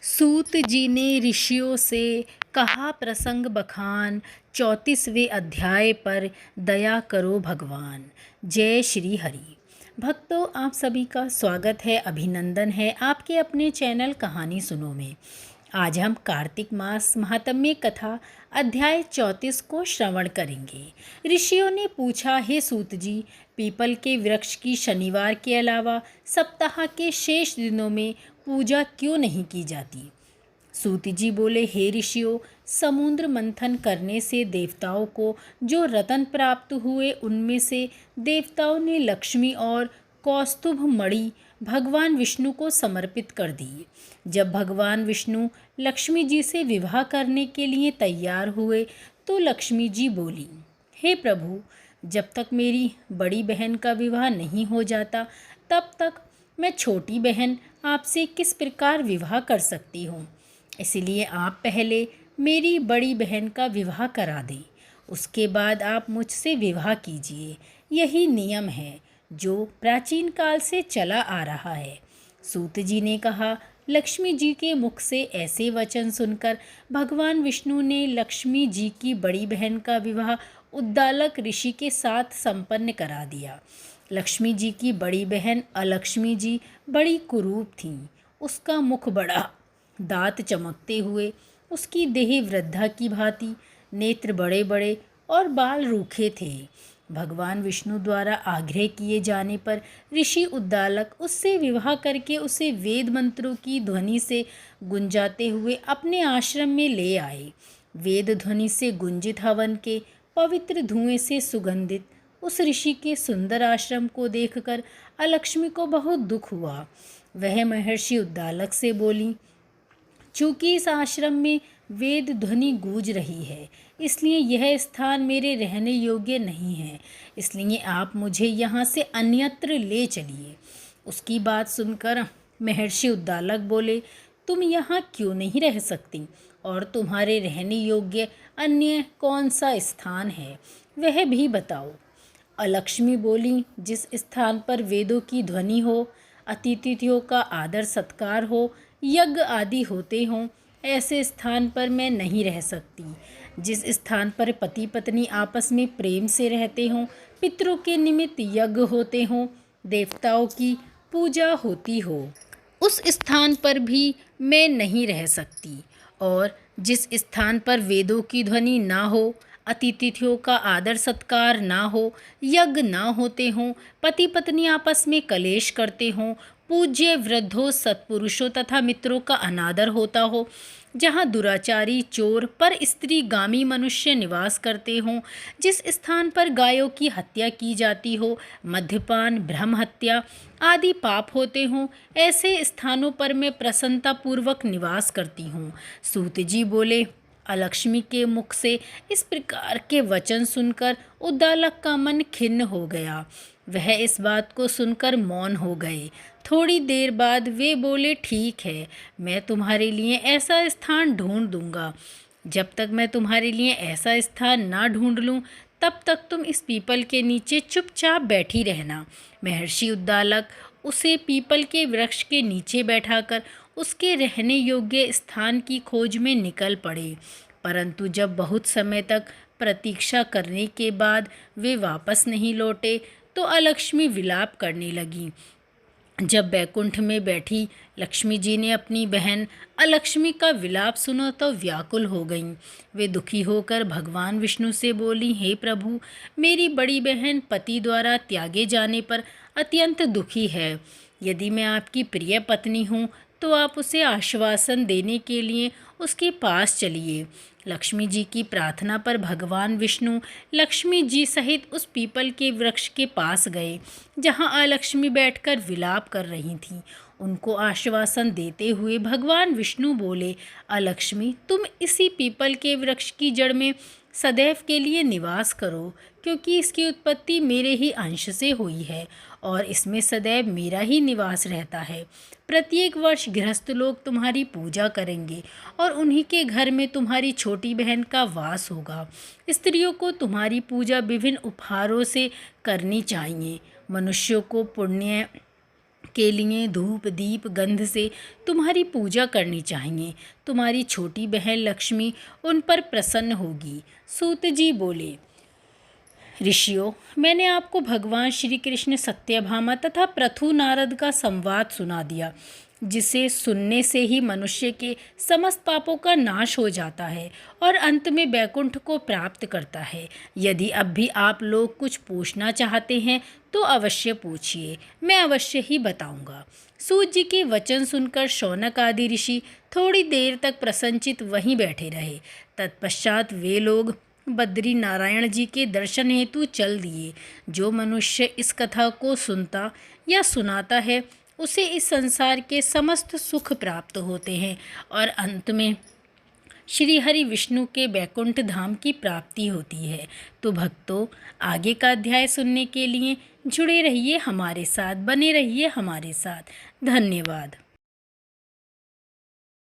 सूत जी ने ऋषियों से कहा प्रसंग बखान, 34वें अध्याय पर दया करो भगवान। जय श्री हरि। भक्तों, आप सभी का स्वागत है, अभिनंदन है आपके अपने चैनल कहानी सुनो में। आज हम कार्तिक मास महात्म्य कथा अध्याय 34 को श्रवण करेंगे। ऋषियों ने पूछा, हे सूत जी, पीपल के वृक्ष की शनिवार के अलावा सप्ताह के शेष दिनों में पूजा क्यों नहीं की जाती? सूत जी बोले, हे ऋषियों, समुद्र मंथन करने से देवताओं को जो रत्न प्राप्त हुए उनमें से देवताओं ने लक्ष्मी और कौस्तुभ मणि भगवान विष्णु को समर्पित कर दी। जब भगवान विष्णु लक्ष्मी जी से विवाह करने के लिए तैयार हुए तो लक्ष्मी जी बोली, हे प्रभु, जब तक मेरी बड़ी बहन का विवाह नहीं हो जाता तब तक मैं छोटी बहन आपसे किस प्रकार विवाह कर सकती हूँ। इसलिए आप पहले मेरी बड़ी बहन का विवाह करा दें, उसके बाद आप मुझसे विवाह कीजिए। यही नियम है जो प्राचीन काल से चला आ रहा है। सूत जी ने कहा, लक्ष्मी जी के मुख से ऐसे वचन सुनकर भगवान विष्णु ने लक्ष्मी जी की बड़ी बहन का विवाह उद्दालक ऋषि के साथ संपन्न करा दिया। लक्ष्मी जी की बड़ी बहन अलक्ष्मी जी बड़ी कुरूप थीं। उसका मुख बड़ा, दांत चमकते हुए, उसकी देह वृद्धा की भांति, नेत्र बड़े बड़े और बाल रूखे थे। भगवान विष्णु द्वारा आग्रह किए जाने पर ऋषि उद्दालक उससे विवाह करके उसे वेद मंत्रों की ध्वनि से गुंजाते हुए अपने आश्रम में ले आए। वेद ध्वनि से गुंजित हवन के पवित्र धुएं से सुगंधित उस ऋषि के सुंदर आश्रम को देखकर अलक्ष्मी को बहुत दुख हुआ। वह महर्षि उद्दालक से बोली, चूँकि इस आश्रम में वेद ध्वनि गूंज रही है, इसलिए यह स्थान मेरे रहने योग्य नहीं है, इसलिए आप मुझे यहाँ से अन्यत्र ले चलिए। उसकी बात सुनकर महर्षि उद्दालक बोले, तुम यहाँ क्यों नहीं रह सकती और तुम्हारे रहने योग्य अन्य कौन सा स्थान है, वह भी बताओ। अलक्ष्मी बोली, जिस स्थान पर वेदों की ध्वनि हो, अतिथियों का आदर सत्कार हो, यज्ञ आदि होते हों, ऐसे स्थान पर मैं नहीं रह सकती। जिस स्थान पर पति पत्नी आपस में प्रेम से रहते हों, पितरों के निमित्त यज्ञ होते हों, देवताओं की पूजा होती हो, उस स्थान पर भी मैं नहीं रह सकती। और जिस स्थान पर वेदों की ध्वनि ना हो, अतिथियों का आदर सत्कार ना हो, यज्ञ ना होते हों, पति पत्नी आपस में कलेश करते हों, पूज्य वृद्धों सत्पुरुषों तथा मित्रों का अनादर होता हो, जहाँ दुराचारी चोर पर स्त्रीगामी मनुष्य निवास करते हों, जिस स्थान पर गायों की हत्या की जाती हो, मद्यपान ब्रह्म हत्या आदि पाप होते हों, ऐसे स्थानों पर मैं प्रसन्नतापूर्वक निवास करती हूँ। सूत जी बोले, अलक्ष्मी के मुख से इस प्रकार के वचन सुनकर उद्दालक का मन खिन्न हो गया। वह इस बात को सुनकर मौन हो गए। थोड़ी देर बाद वे बोले, ठीक है, मैं तुम्हारे लिए ऐसा स्थान ढूंढ दूंगा। जब तक मैं तुम्हारे लिए ऐसा स्थान ना ढूंढ लूँ तब तक तुम इस पीपल के नीचे चुपचाप बैठी रहना। महर्षि उद्दालक उसे पीपल के वृक्ष के नीचे बैठाकर उसके रहने योग्य स्थान की खोज में निकल पड़े। परंतु जब बहुत समय तक प्रतीक्षा करने के बाद वे वापस नहीं लौटे तो अलक्ष्मी विलाप करने लगी। जब बैकुंठ में बैठी लक्ष्मी जी ने अपनी बहन अलक्ष्मी का विलाप सुना तो व्याकुल हो गईं। वे दुखी होकर भगवान विष्णु से बोली, हे प्रभु, मेरी बड़ी बहन पति द्वारा त्यागे जाने पर अत्यंत दुखी है। यदि मैं आपकी प्रिय पत्नी हूँ तो आप उसे आश्वासन देने के लिए उसके पास चलिए। लक्ष्मी जी की प्रार्थना पर भगवान विष्णु लक्ष्मी जी सहित उस पीपल के वृक्ष के पास गए जहाँ अलक्ष्मी बैठकर विलाप कर रही थीं। उनको आश्वासन देते हुए भगवान विष्णु बोले, अलक्ष्मी, तुम इसी पीपल के वृक्ष की जड़ में सदैव के लिए निवास करो, क्योंकि इसकी उत्पत्ति मेरे ही अंश से हुई है और इसमें सदैव मेरा ही निवास रहता है। प्रत्येक वर्ष गृहस्थ लोग तुम्हारी पूजा करेंगे और उन्हीं के घर में तुम्हारी छोटी बहन का वास होगा। स्त्रियों को तुम्हारी पूजा विभिन्न उपहारों से करनी चाहिए। मनुष्यों को पुण्य के लिए धूप दीप गंध से तुम्हारी पूजा करनी चाहिए। तुम्हारी छोटी बहन लक्ष्मी उन पर प्रसन्न होगी। सूत जी बोले, ऋषियों, मैंने आपको भगवान श्री कृष्ण, सत्यभामा तथा पृथु नारद का संवाद सुना दिया, जिसे सुनने से ही मनुष्य के समस्त पापों का नाश हो जाता है और अंत में वैकुंठ को प्राप्त करता है। यदि अब भी आप लोग कुछ पूछना चाहते हैं तो अवश्य पूछिए, मैं अवश्य ही बताऊंगा। सूत जी के वचन सुनकर शौनक आदि ऋषि थोड़ी देर तक प्रसन्नचित वहीं बैठे रहे। तत्पश्चात वे लोग बद्री नारायण जी के दर्शन हेतु चल दिए। जो मनुष्य इस कथा को सुनता या सुनाता है उसे इस संसार के समस्त सुख प्राप्त होते हैं और अंत में श्री हरि विष्णु के वैकुंठ धाम की प्राप्ति होती है। तो भक्तों, आगे का अध्याय सुनने के लिए जुड़े रहिए हमारे साथ, बने रहिए हमारे साथ। धन्यवाद।